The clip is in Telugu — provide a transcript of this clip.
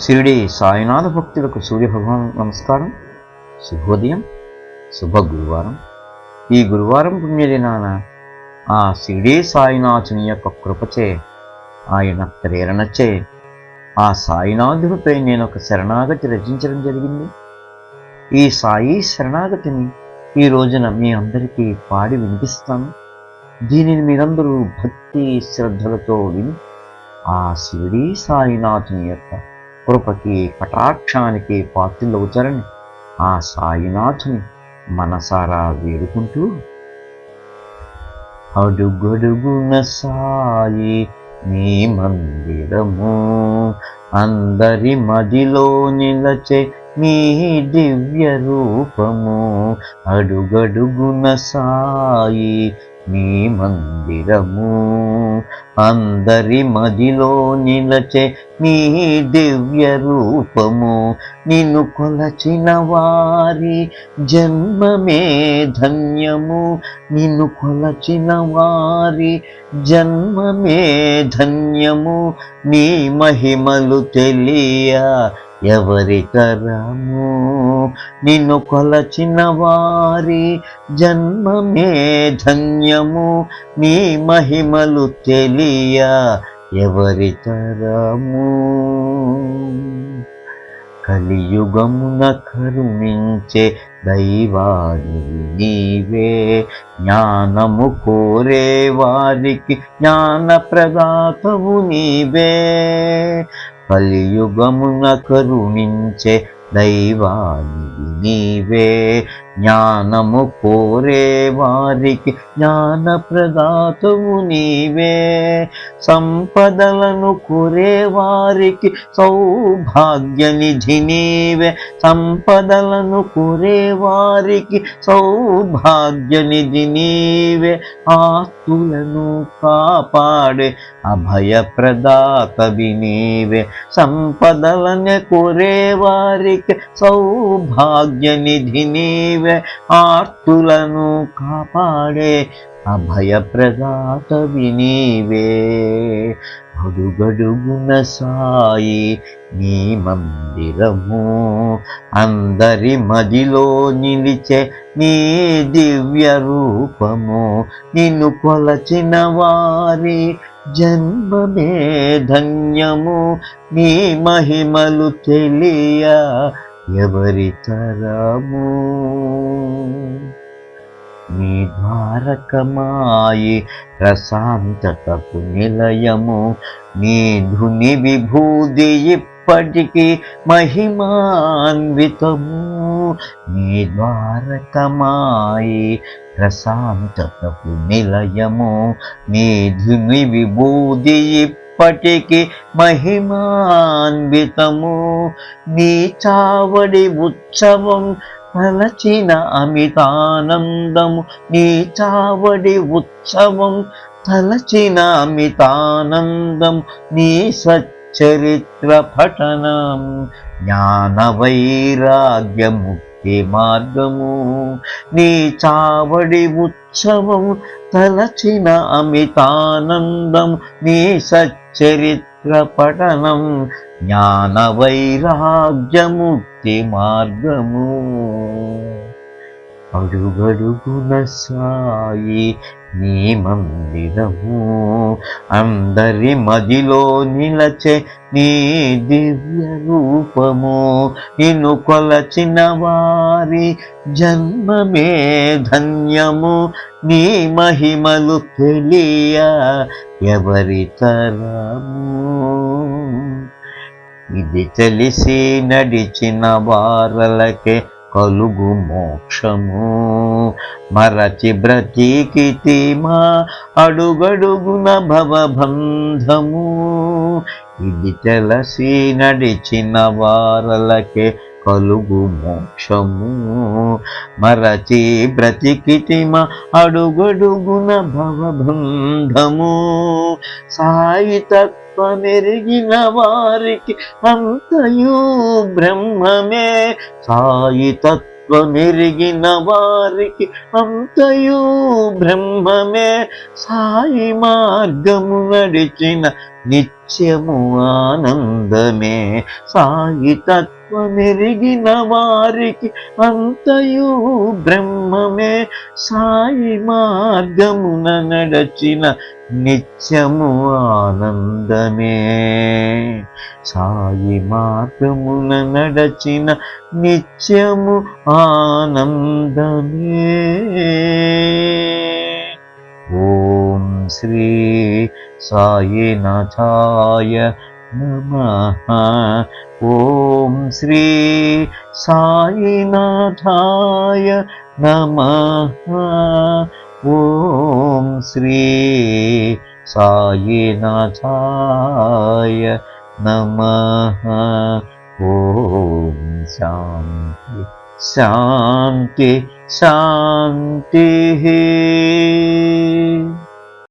షిరిడి సాయినాథ భక్తులకు సూర్యభగవాన్ నమస్కారం. శుభోదయం, శుభ గురువారం. ఈ గురువారం పుణ్యదినాన ఆ షిరిడి సాయినాథుని యొక్క కృపచే, ఆయన ప్రేరణచే ఆ సాయినాథుడిపై నేను ఒక శరణాగతి రచించడం జరిగింది. ఈ సాయి శరణాగతిని ఈ రోజున మీ అందరికీ పాడి వినిపిస్తాను. దీనిని మీరందరూ భక్తి శ్రద్ధలతో విని ఆ షిరిడి సాయినాథుని యొక్క కృపకి కటాక్షానికి పాత్రులవుతారని ఆ సాయినాథుని మనసారా వేడుకుంటూ, అడుగడుగున సాయి నీ మందిరము, అందరి మదిలో నిలచే నీ దివ్య రూపము. అడుగడుగున సాయి నీ మందిరము, అందరి మదిలో నిలచే నీ దివ్య రూపము. నిన్ను కొలచిన వారి జన్మమే ధన్యము, నిన్ను కొలచిన వారి జన్మమే ధన్యము. నీ మహిమలు తెలియ ఎవరి తరము, నిన్ను కొలచిన వారి జన్మమే ధన్యము. నీ మహిమలు తెలియ ఎవరి తరము. కలియుగమున కరుణించే దైవానివి నీవే, జ్ఞానము కోరే వారికి జ్ఞాన ప్రదాతవు నీవే. కలియుగమున కరుణించే దైవానివి నీవే, జ్ఞానము కోరే వారికి జ్ఞాన ప్రదాతవు నీవే. సంపదలను కోరే వారికి సౌభాగ్య నిధి నీవే, సంపదలను కోరే వారికి సౌభాగ్య నిధి నీవే. ఆస్తులను కాపాడే అభయ ప్రదాతవి నీవే, సంపదలను కోరే వారికి సౌభాగ్య నిధి నీవే. ఆర్తులను కాపాడే అభయ ప్రదాతవి నీవే. అడుగడుగున సాయి నీ మందిరము, అందరి మదిలో నిలిచే నీ దివ్య రూపము. నిన్ను కొలచిన వారి జన్మమే ధన్యము. నీ మహిమలు తెలియ ఎవరి తరము. నీ ద్వారకమాయి ప్రశాంతతకు నిలయము, నీ ధుని విభూది ఇప్పటికీ మహిమాన్వితము. నీ ద్వారకమాయి ప్రశాంతతకు నిలయము, నీ ధుని విభూది ఇప్పటికి మహిమాన్వితము. నీ చావడి ఉత్సవం తలచిన అమితానందము, నీ చావడి ఉత్సవం తలచిన అమితానందం. నీ సచ్చరిత్ర పఠనం జ్ఞాన వైరాగ్య ముక్తి మార్గము. నీ చావడి ఉత్సవం తలచిన అమితానందం. నీ సచ్చరిత్ర పఠనం జ్ఞాన వైరాగ్య ముక్తి మార్గము. అడుగడుగున సాయి నీ మందిరము, అందరి మదిలో నిలచే నీ దివ్య రూపము. నిన్ను కొలచిన వారి జన్మమే ధన్యము. నీ మహిమలు తెలియ ఎవరి తరము. ఇది తెలిసి నడిచిన వారలకే కలుగు మోక్షము. మరచి బ్రతికితి మా అడుగడుగున భవబంధము. ఇది తెలిసి నడిచిన వారలకే కలుగు మోక్షము. మరచి బ్రతికితి మా అడుగడుగున భవబంధము. సాయి తత్వమెరిగిన వారికి అంతయు బ్రహ్మమే. సాయి తత్వమెరిగిన వారికి అంతయు బ్రహ్మమే. సాయి మార్గము నడిచిన నిత్యము ఆనందమే. సాయి తత్వమెరిగిన వారికి అంతయు బ్రహ్మమే. సాయి మార్గమున నడచిన నిత్యము ఆనందమే. సాయి మార్గమున నడచిన నిత్యము ఆనందమే. ఓం శ్రీ సాయినాథాయ నమః. ఓం శ్రీ సాయినాథాయ నమః. ఓం శ్రీ సాయినాథాయ నమః. ఓం శాంతి శాంతి శాంతి.